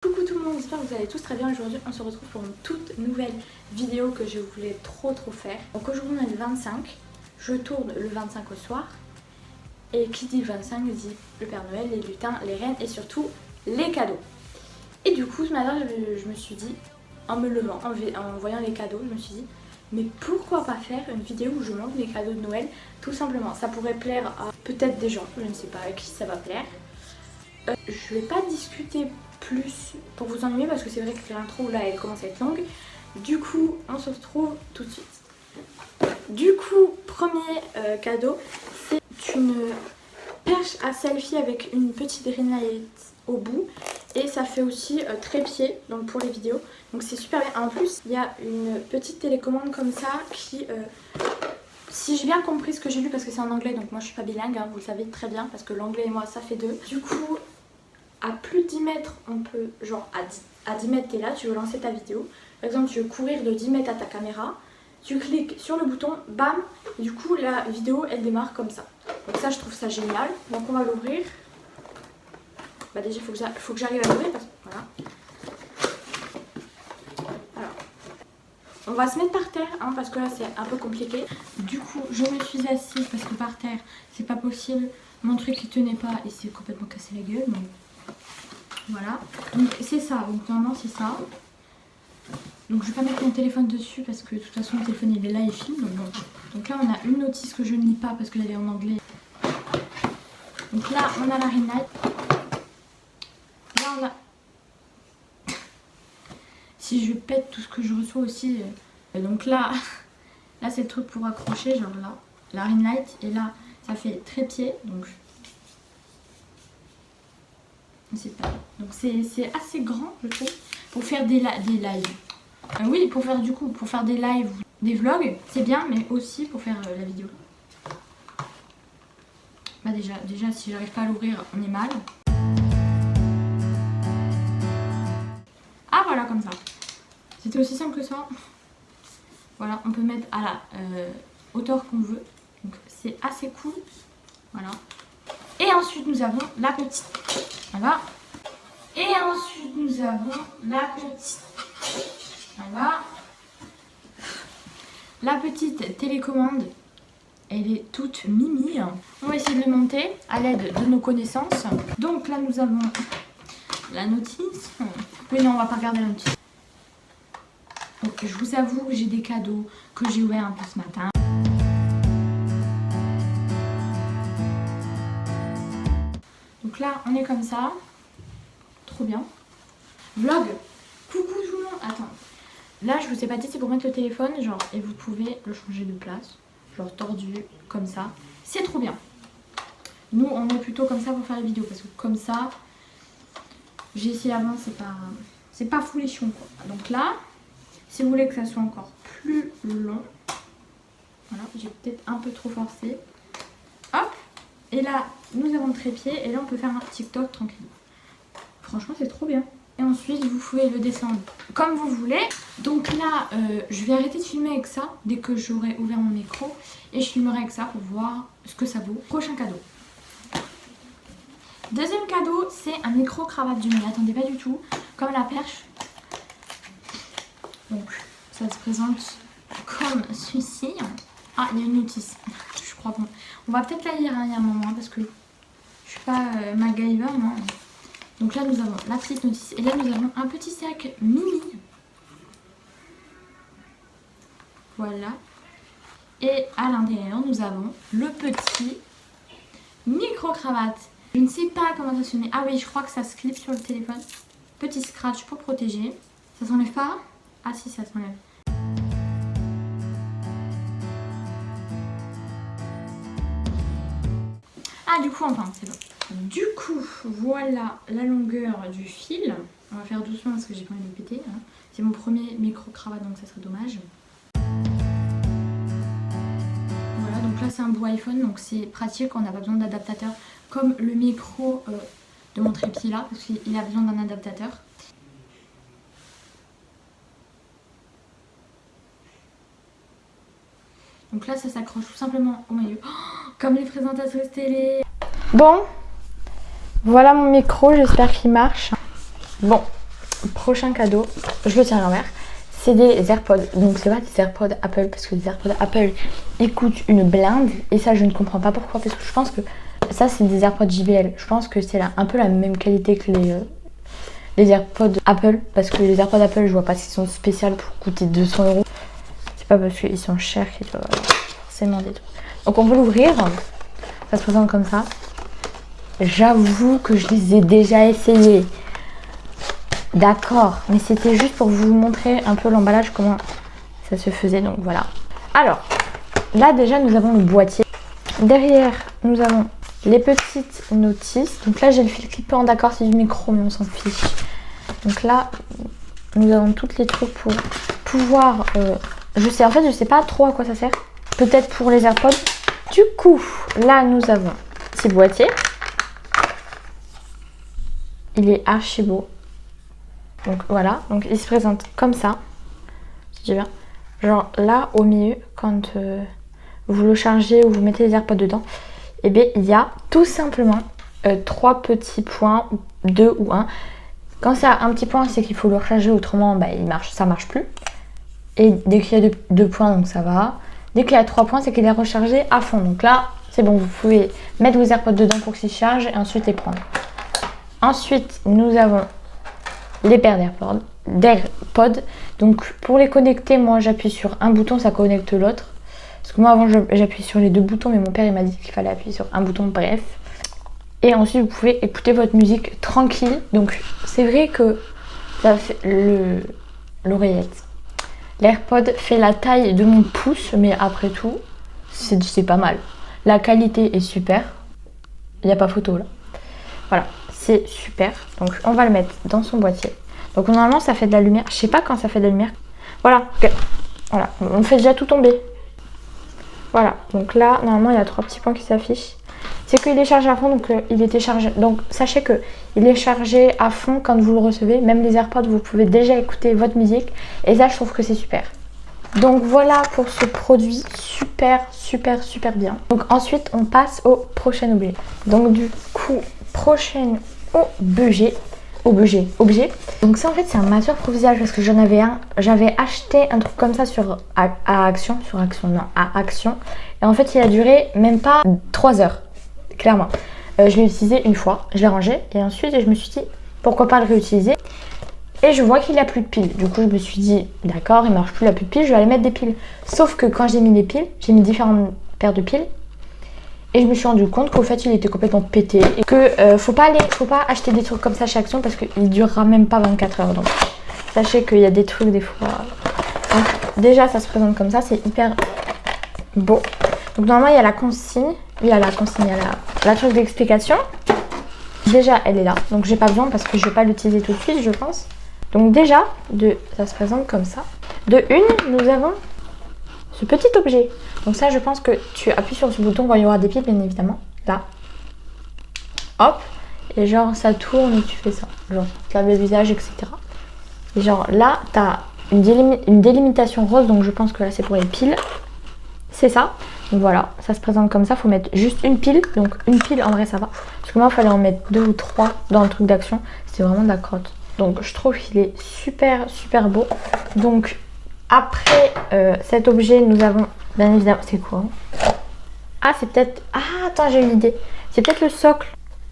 Coucou tout le monde, j'espère que vous allez tous très bien. Aujourd'hui on se retrouve pour une toute nouvelle vidéo que je voulais trop faire. Donc aujourd'hui on est le 25, je tourne le 25 au soir. Et qui dit 25 dit le Père Noël, les lutins, les reines et surtout les cadeaux. Et du coup ce matin je me suis dit, en me levant, en voyant les cadeaux, je me suis dit mais pourquoi pas faire une vidéo où je montre les cadeaux de Noël tout simplement. Ça pourrait plaire à peut-être des gens, je ne sais pas à qui ça va plaire. Je vais pas discuter plus pour vous ennuyer parce que c'est vrai que l'intro là elle commence à être longue. Du coup on se retrouve tout de suite. Du coup premier cadeau, c'est une perche à selfie avec une petite ring light au bout. Et ça fait aussi trépied donc pour les vidéos. Donc c'est super bien. En plus il y a une petite télécommande comme ça qui... si j'ai bien compris ce que j'ai lu, parce que c'est en anglais, donc moi je suis pas bilingue, hein, vous le savez très bien, parce que l'anglais et moi ça fait deux. Du coup, à plus de 10 mètres, on peut, genre à 10 mètres t'es là, tu veux lancer ta vidéo. Par exemple, tu veux courir de 10 mètres à ta caméra, tu cliques sur le bouton, bam, et du coup la vidéo elle démarre comme ça. Donc ça je trouve ça génial. Donc on va l'ouvrir. Bah déjà il faut que j'arrive à l'ouvrir, parce que voilà. On va se mettre par terre hein, parce que là c'est un peu compliqué. Du coup je me suis assise parce que par terre c'est pas possible. Mon truc il tenait pas et c'est complètement cassé la gueule. Donc voilà. Donc c'est ça. Donc normalement c'est ça. Donc je vais pas mettre mon téléphone dessus parce que de toute façon le téléphone il est là, il filme. Donc là on a une notice que je ne lis pas parce qu'elle est en anglais. Donc là on a la ring light. Là on a... Si je pète tout ce que je reçois aussi. Donc là c'est le truc pour accrocher, genre là, la ring light. Et là ça fait trépied. Donc c'est pas. Donc c'est assez grand je trouve. Pour faire des lives. Oui, pour faire du coup, pour faire des lives, des vlogs, c'est bien, mais aussi pour faire la vidéo. Bah déjà si j'arrive pas à l'ouvrir, on est mal. Ah voilà comme ça. C'était aussi simple que ça. Voilà, on peut mettre à la hauteur qu'on veut. Donc c'est assez cool. Voilà. Et ensuite nous avons la petite. Voilà. Et ensuite nous avons la petite. Voilà. La petite télécommande. Elle est toute mimi. On va essayer de le monter à l'aide de nos connaissances. Donc là nous avons la notice. Oui non, on va pas regarder la notice. Donc je vous avoue que j'ai des cadeaux que j'ai ouverts un peu ce matin. Donc là on est comme ça. Trop bien. Vlog. Coucou tout le monde. Attends. Là je vous ai pas dit, c'est pour mettre le téléphone genre et vous pouvez le changer de place. Genre tordu comme ça. C'est trop bien. Nous on est plutôt comme ça pour faire les vidéos. Parce que comme ça, j'ai essayé avant, c'est pas fou les chions quoi. Donc là, si vous voulez que ça soit encore plus long, voilà, j'ai peut-être un peu trop forcé. Hop. Et là, nous avons le trépied. Et là, on peut faire un TikTok tranquille. Franchement, c'est trop bien. Et ensuite, vous pouvez le descendre comme vous voulez. Donc là, je vais arrêter de filmer avec ça dès que j'aurai ouvert mon micro. Et je filmerai avec ça pour voir ce que ça vaut. Prochain cadeau. Deuxième cadeau, c'est un micro-cravate. Je ne m'y attendais pas du tout. Comme la perche. Donc ça se présente comme ceci. Ah, il y a une notice. Je crois bon. On va peut-être la lire hein, il y a un moment parce que je suis pas MacGyver. Non. Donc là nous avons la petite notice. Et là nous avons un petit sac mini. Voilà. Et à l'intérieur nous avons le petit micro-cravate. Je ne sais pas comment ça sonnait. Ah oui, je crois que ça se clip sur le téléphone. Petit scratch pour protéger. Ça s'enlève pas? Ah si, ça s'enlève. Ah du coup enfin c'est bon. Du coup voilà la longueur du fil. On va faire doucement parce que j'ai pas envie de péter. Hein. C'est mon premier micro-cravate donc ça serait dommage. Voilà donc là c'est un bout iPhone donc c'est pratique, on n'a pas besoin d'adaptateur comme le micro de mon trépied là parce qu'il a besoin d'un adaptateur. Donc là ça s'accroche tout simplement au maillot. Oh, comme les présentatrices télé. Bon, voilà mon micro, j'espère qu'il marche. Bon, prochain cadeau, je le tiens à l'envers. C'est des AirPods. Donc c'est pas des AirPods Apple parce que les AirPods Apple ils coûtent une blinde. Et ça je ne comprends pas pourquoi. Parce que je pense que ça c'est des AirPods JBL. Je pense que c'est un peu la même qualité que les AirPods Apple. Parce que les AirPods Apple je vois pas s'ils sont spéciaux pour coûter 200 €. C'est pas parce qu'ils sont chers qu'ils doivent forcément des trucs. Donc on peut l'ouvrir. Ça se présente comme ça. J'avoue que je les ai déjà essayés. D'accord, mais c'était juste pour vous montrer un peu l'emballage, comment ça se faisait, donc voilà. Alors, là déjà nous avons le boîtier. Derrière, nous avons les petites notices. Donc là j'ai le fil clipant, d'accord, c'est du micro, mais on s'en fiche. Donc là, nous avons toutes les trucs pour pouvoir... je sais pas trop à quoi ça sert. Peut-être pour les AirPods. Du coup, là nous avons un petit boîtier. Il est archi beau. Donc voilà, donc il se présente comme ça. Si tu veux. Genre là au milieu, quand vous le chargez ou vous mettez les AirPods dedans, et bien il y a tout simplement 3 petits points, 2 ou 1. Quand c'est un petit point, c'est qu'il faut le recharger, autrement bah, ça marche plus. Et dès qu'il y a 2 points, donc ça va. Dès qu'il y a 3 points, c'est qu'il est rechargé à fond. Donc là, c'est bon, vous pouvez mettre vos AirPods dedans pour qu'ils chargent et ensuite les prendre. Ensuite, nous avons les paires d'AirPods. Donc pour les connecter, moi j'appuie sur un bouton, ça connecte l'autre. Parce que moi avant j'appuie sur les 2 boutons, mais mon père il m'a dit qu'il fallait appuyer sur un bouton, bref. Et ensuite vous pouvez écouter votre musique tranquille. Donc c'est vrai que ça fait l'oreillette. L'AirPod fait la taille de mon pouce, mais après tout, c'est pas mal. La qualité est super. Il n'y a pas photo là. Voilà. C'est super, donc on va le mettre dans son boîtier. Donc normalement ça fait de la lumière, je sais pas quand ça fait de la lumière. Voilà, voilà, on fait déjà tout tomber. Voilà, donc là normalement il y a 3 petits points qui s'affichent. C'est qu'il est chargé à fond, donc il était chargé. Donc sachez que il est chargé à fond quand vous le recevez. Même les AirPods, vous pouvez déjà écouter votre musique. Et ça je trouve que c'est super. Donc voilà pour ce produit, super bien. Donc ensuite on passe au prochain objet. Donc du coup, prochain objet. Donc ça en fait c'est un maseur pour visage parce que j'en avais un. J'avais acheté un truc comme ça à Action. Et en fait il a duré même pas 3 heures, clairement. Je l'ai utilisé une fois, je l'ai rangé et ensuite je me suis dit pourquoi pas le réutiliser. Et je vois qu'il n'a plus de piles. Du coup, je me suis dit, d'accord, il ne marche plus, il n'a plus de piles, je vais aller mettre des piles. Sauf que quand j'ai mis les piles, j'ai mis différentes paires de piles. Et je me suis rendu compte qu'au fait, il était complètement pété. Et que faut pas acheter des trucs comme ça chez Action parce qu'il ne durera même pas 24 heures. Donc, sachez qu'il y a des trucs des fois. Donc, déjà, ça se présente comme ça, c'est hyper beau. Donc, normalement, il y a la consigne. Il y a la truc d'explication. Déjà, elle est là. Donc, j'ai pas besoin parce que je vais pas l'utiliser tout de suite, je pense. Donc déjà, ça se présente comme ça. De une, nous avons ce petit objet. Donc ça, je pense que tu appuies sur ce bouton quand il y aura des piles, bien évidemment. Là. Hop. Et genre, ça tourne et tu fais ça. Genre, tu laves le visage, etc. Et genre, là, tu as une délimitation rose. Donc je pense que là, c'est pour les piles. C'est ça. Donc voilà, ça se présente comme ça. Il faut mettre juste une pile. Donc une pile, en vrai, ça va. Parce que moi, il fallait en mettre 2 ou 3 dans le truc d'Action. C'était vraiment de la crotte. Donc je trouve qu'il est super beau. Donc après cet objet, nous avons bien évidemment... C'est quoi? Ah, c'est peut-être... Ah, attends, j'ai une idée. C'est peut-être le socle.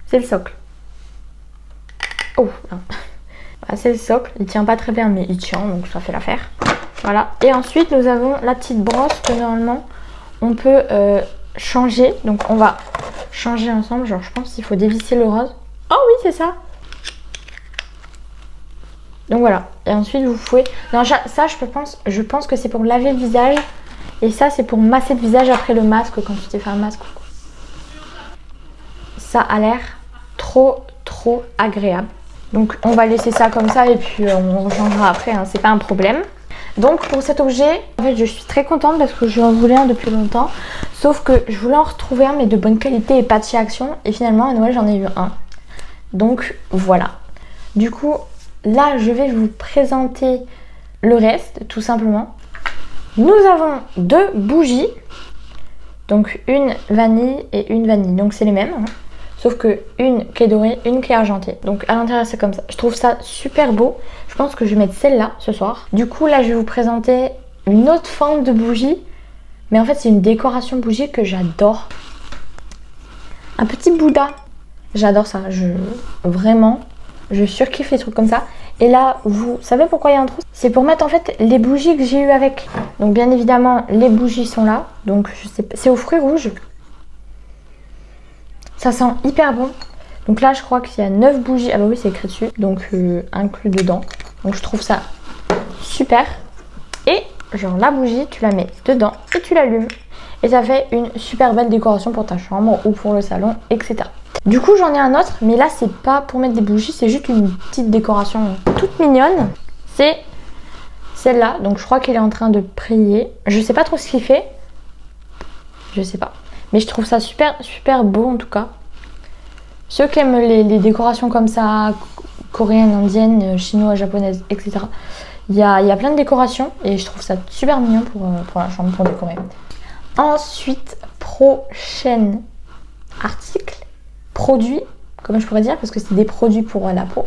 C'est le socle. Oh, non. Voilà, c'est le socle. Il tient pas très bien, mais il tient, donc ça fait l'affaire. Voilà. Et ensuite, nous avons la petite brosse que normalement, on peut changer. Donc on va changer ensemble. Genre, je pense qu'il faut dévisser le rose. Oh oui, c'est ça. Donc voilà, et ensuite vous pouvez... Non, ça je pense que c'est pour laver le visage. Et ça c'est pour masser le visage après le masque, quand tu t'es fait un masque. Ça a l'air trop agréable. Donc on va laisser ça comme ça et puis on changera après, hein, c'est pas un problème. Donc pour cet objet, en fait je suis très contente parce que je en voulais un depuis longtemps. Sauf que je voulais en retrouver un mais de bonne qualité et pas de chez Action. Et finalement à Noël j'en ai eu un. Donc voilà. Du coup... Là, je vais vous présenter le reste, tout simplement. Nous avons 2 bougies. Donc, une vanille et une vanille. Donc, c'est les mêmes. Hein. sauf que une qui est dorée, une qui est argentée. Donc à l'intérieur c'est comme ça. Je trouve ça super beau. Je pense que je vais mettre celle-là ce soir. Du coup là je vais vous présenter une autre forme de bougie. Mais en fait c'est une décoration bougie que j'adore. Un petit Bouddha. J'adore ça. Vraiment, je surkiffe les trucs comme ça. Et là, vous savez pourquoi il y a un trou? C'est pour mettre en fait les bougies que j'ai eu avec. Donc bien évidemment, les bougies sont là. Donc je sais pas, c'est aux fruits rouges. Ça sent hyper bon. Donc là, je crois qu'il y a 9 bougies. Ah bah oui, c'est écrit dessus. Donc inclus dedans. Donc je trouve ça super. Et genre la bougie, tu la mets dedans et tu l'allumes. Et ça fait une super belle décoration pour ta chambre ou pour le salon, etc. Du coup, j'en ai un autre, mais là, c'est pas pour mettre des bougies, c'est juste une petite décoration toute mignonne. C'est celle-là. Donc, je crois qu'il est en train de prier. Je sais pas trop ce qu'il fait. Je sais pas. Mais je trouve ça super, super beau en tout cas. Ceux qui aiment les décorations comme ça, coréennes, indiennes, chinoises, japonaises, etc. Il y a plein de décorations et je trouve ça super mignon pour la chambre, pour décorer. Ensuite, prochain article, produit, comment je pourrais dire, parce que c'est des produits pour la peau.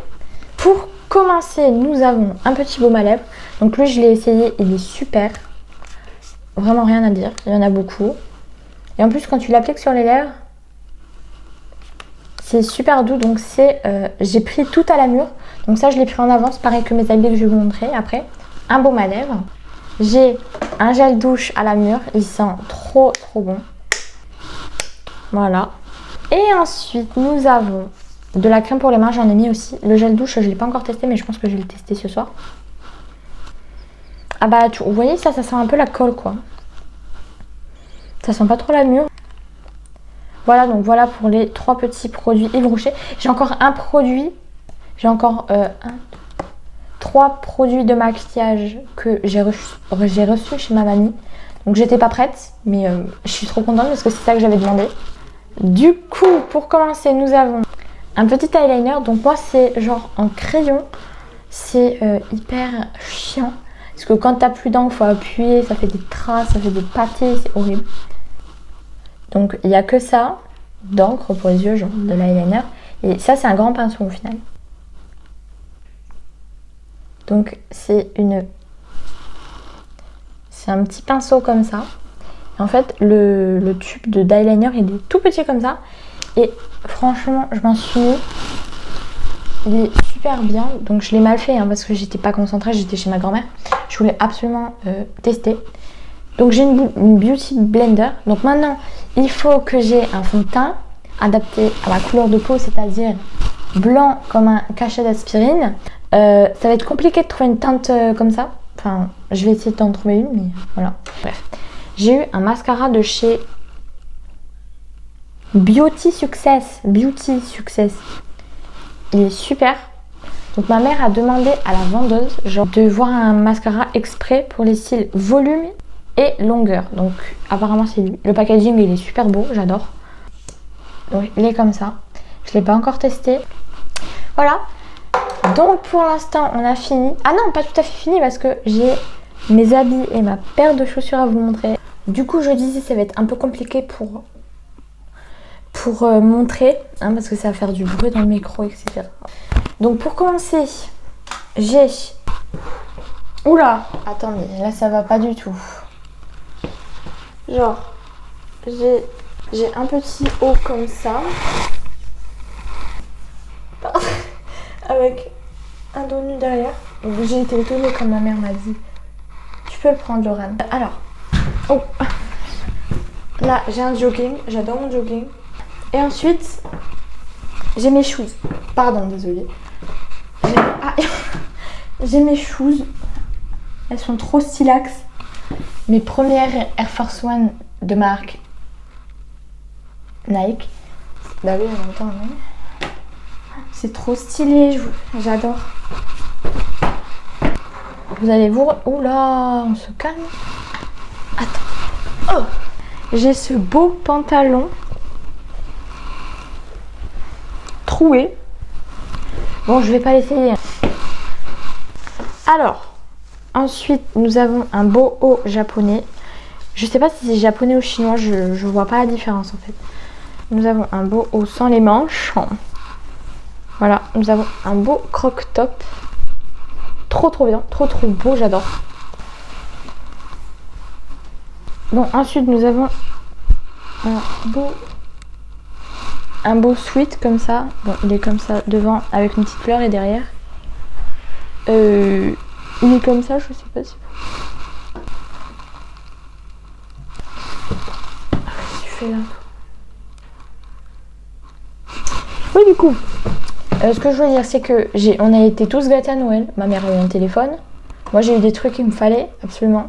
Pour commencer, nous avons un petit baume à lèvres. Donc lui, je l'ai essayé, il est super. Vraiment rien à dire, il y en a beaucoup. Et en plus, quand tu l'appliques sur les lèvres, c'est super doux. Donc c'est, j'ai pris tout à la mûre. Donc ça, je l'ai pris en avance, pareil que mes habits que je vais vous montrer après. Un baume à lèvres. J'ai un gel douche à la mûre, il sent trop bon. Voilà. Et ensuite, nous avons de la crème pour les mains, j'en ai mis aussi. Le gel douche, je ne l'ai pas encore testé, mais je pense que je vais le tester ce soir. Ah bah, vous voyez, ça sent un peu la colle, quoi. Ça sent pas trop la mûre. Voilà, donc voilà pour les 3 petits produits Yves Rocher. J'ai encore un produit, j'ai encore 3 produits de maquillage que j'ai reçu chez ma mamie. Donc j'étais pas prête, mais je suis trop contente parce que c'est ça que j'avais demandé. Du coup, pour commencer, nous avons un petit eyeliner. Donc moi, c'est genre en crayon. C'est hyper chiant. Parce que quand t'as plus d'encre, il faut appuyer, ça fait des traces, ça fait des pâtés, c'est horrible. Donc il n'y a que ça d'encre pour les yeux, genre de l'eyeliner. Et ça, c'est un grand pinceau au final. Donc c'est un petit pinceau comme ça. Et en fait, le tube d'eyeliner, il est tout petit comme ça. Et franchement, je m'en suis mis. Il est super bien. Donc je l'ai mal fait hein, parce que j'étais pas concentrée, j'étais chez ma grand-mère. Je voulais absolument tester. Donc j'ai une Beauty Blender. Donc maintenant, il faut que j'ai un fond de teint adapté à ma couleur de peau, c'est-à-dire blanc comme un cachet d'aspirine. Ça va être compliqué de trouver une teinte comme ça. Enfin, je vais essayer d'en trouver une, mais voilà. Bref. J'ai eu un mascara de chez Beauty Success. Il est super. Donc ma mère a demandé à la vendeuse genre, de voir un mascara exprès pour les cils volume et longueur. Donc apparemment c'est lui. Le packaging il est super beau, j'adore. Donc il est comme ça. Je ne l'ai pas encore testé. Voilà. Donc pour l'instant on a fini. Ah non, pas tout à fait fini parce que j'ai mes habits et ma paire de chaussures à vous montrer. Du coup je disais ça va être un peu compliqué pour montrer hein, parce que ça va faire du bruit dans le micro, etc. Donc pour commencer, j'ai... Oula, attendez, là ça va pas du tout. Genre, j'ai un petit haut comme ça. Avec un dos nu derrière. Donc j'ai été étonnée quand ma mère m'a dit tu peux le prendre Laurent. Alors, oh. Là j'ai un jogging, j'adore mon jogging. Et ensuite, j'ai mes shoes. Pardon, désolée. J'ai mes shoes. Elles sont trop stylax. Mes premières Air Force One de marque Nike. Bah oui, en même temps, oui. C'est trop stylé, j'adore. Vous allez voir. Oula, on se calme. Attends. Oh, j'ai ce beau pantalon troué. Bon, je vais pas l'essayer. Alors, ensuite, nous avons un beau haut japonais. Je sais pas si c'est japonais ou chinois, je vois pas la différence en fait. nous avons un beau haut sans les manches. Voilà, nous avons un beau croc-top. Trop bien, trop beau, j'adore. Bon, ensuite nous avons un beau sweat comme ça. Bon, il est comme ça devant avec une petite fleur et derrière. Il est comme ça, je sais pas si... Qu'est-ce que tu fais là? Oui, du coup, ce que je veux dire, c'est que on a été tous gâtés à Noël. Ma mère a eu un téléphone. Moi, j'ai eu des trucs qu'il me fallait, absolument.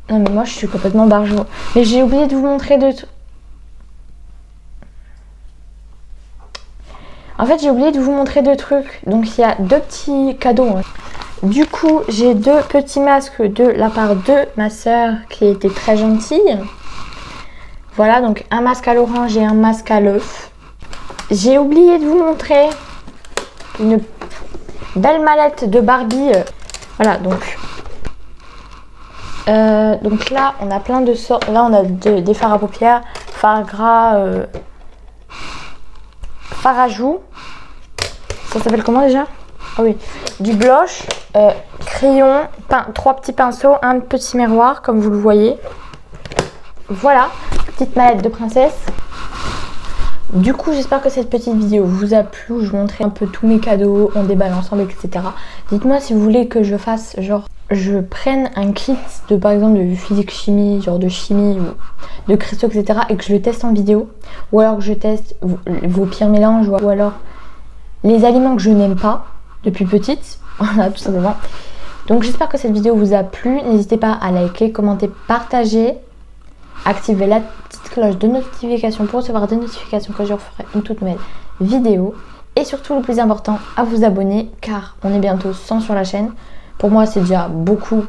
Non, mais moi, je suis complètement barjot. Mais j'ai oublié de vous montrer deux trucs. En fait, j'ai oublié de vous montrer deux trucs. Donc, il y a deux petits cadeaux. Du coup, j'ai deux petits masques de la part de ma soeur qui était très gentille. Voilà, donc un masque à l'orange et un masque à l'œuf. J'ai oublié de vous montrer une belle mallette de Barbie. Voilà, donc là, on a plein de sortes. Là, on a des fards à paupières, fards gras, fards à joues. Ça s'appelle comment déjà? Ah oui, du blush, crayon, trois petits pinceaux, un petit miroir, comme vous le voyez. Voilà, petite mallette de princesse. Du coup, j'espère que cette petite vidéo vous a plu, où je vous montrais un peu tous mes cadeaux, on déballe ensemble, etc. Dites-moi si vous voulez que je fasse, genre, je prenne un kit de, par exemple, de physique-chimie, genre de chimie, ou de cristaux, etc. et que je le teste en vidéo. Ou alors que je teste vos pires mélanges, ou alors les aliments que je n'aime pas depuis petite. Voilà, tout simplement. Donc, j'espère que cette vidéo vous a plu. N'hésitez pas à liker, commenter, partager. Activez la petite cloche de notification pour recevoir des notifications que je referai une toute nouvelle vidéo. Et surtout, le plus important, à vous abonner car on est bientôt 100 sur la chaîne. Pour moi, c'est déjà beaucoup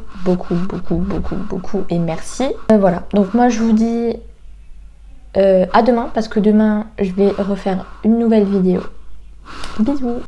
et merci. Voilà, donc moi je vous dis à demain parce que demain, je vais refaire une nouvelle vidéo. Bisous!